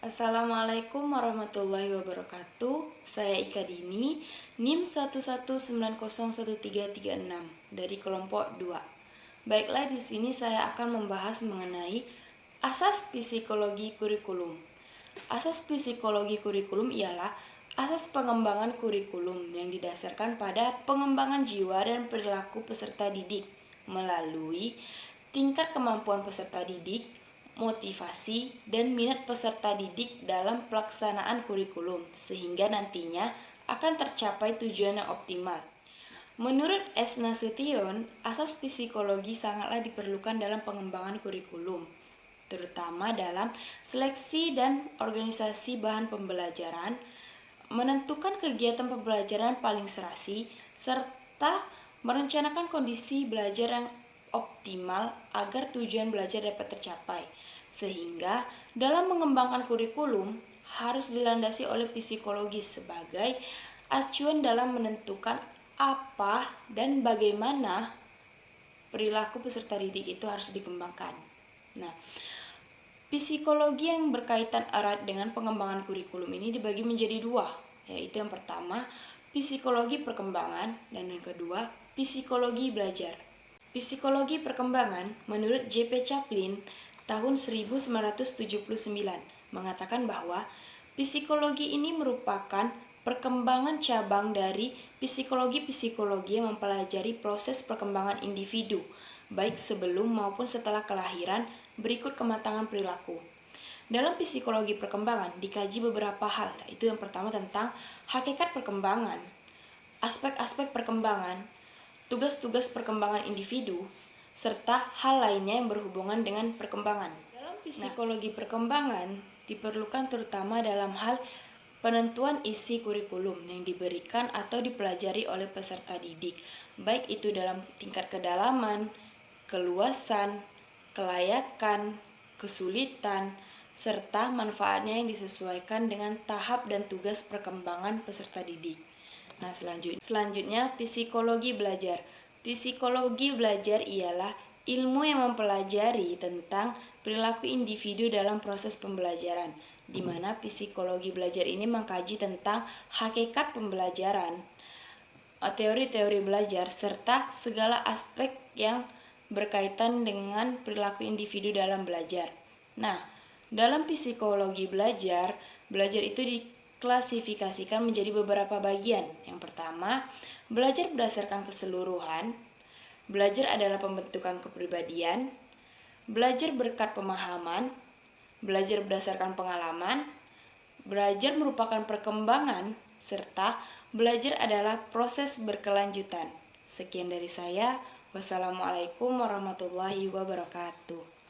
Assalamualaikum warahmatullahi wabarakatuh. Saya Ika Dini, NIM 119011336 dari kelompok 2. Baiklah, di sini saya akan membahas mengenai asas psikologi kurikulum. Asas psikologi kurikulum ialah asas pengembangan kurikulum yang didasarkan pada pengembangan jiwa dan perilaku peserta didik melalui tingkat kemampuan peserta didik, motivasi, dan minat peserta didik dalam pelaksanaan kurikulum, sehingga nantinya akan tercapai tujuan yang optimal. Menurut S. Nasution, asas psikologi sangatlah diperlukan dalam pengembangan kurikulum, terutama dalam seleksi dan organisasi bahan pembelajaran, menentukan kegiatan pembelajaran paling serasi, serta merencanakan kondisi belajar yang optimal agar tujuan belajar dapat tercapai. Sehingga dalam mengembangkan kurikulum harus dilandasi oleh psikologi sebagai acuan dalam menentukan apa dan bagaimana perilaku peserta didik itu harus dikembangkan. Nah, psikologi yang berkaitan erat dengan pengembangan kurikulum ini dibagi menjadi dua, yaitu yang pertama, psikologi perkembangan, dan yang kedua, psikologi belajar. Psikologi perkembangan menurut J.P. Chaplin tahun 1979 mengatakan bahwa psikologi ini merupakan perkembangan cabang dari psikologi yang mempelajari proses perkembangan individu, baik sebelum maupun setelah kelahiran berikut kematangan perilaku. Dalam psikologi perkembangan dikaji beberapa hal, yaitu yang pertama tentang hakikat perkembangan, aspek-aspek perkembangan, tugas-tugas perkembangan individu, serta hal lainnya yang berhubungan dengan perkembangan. Dalam psikologi perkembangan diperlukan terutama dalam hal penentuan isi kurikulum yang diberikan atau dipelajari oleh peserta didik, baik itu dalam tingkat kedalaman, keluasan, kelayakan, kesulitan, serta manfaatnya yang disesuaikan dengan tahap dan tugas perkembangan peserta didik. Nah, selanjutnya psikologi belajar. Psikologi belajar ialah ilmu yang mempelajari tentang perilaku individu dalam proses pembelajaran, di mana psikologi belajar ini mengkaji tentang hakikat pembelajaran, teori-teori belajar, serta segala aspek yang berkaitan dengan perilaku individu dalam belajar. Nah, dalam psikologi belajar itu diklasifikasikan menjadi beberapa bagian. Yang pertama, belajar berdasarkan keseluruhan. Belajar adalah pembentukan kepribadian. Belajar berkat pemahaman. Belajar berdasarkan pengalaman. Belajar merupakan perkembangan, serta belajar adalah proses berkelanjutan. Sekian dari saya. Wassalamualaikum warahmatullahi wabarakatuh.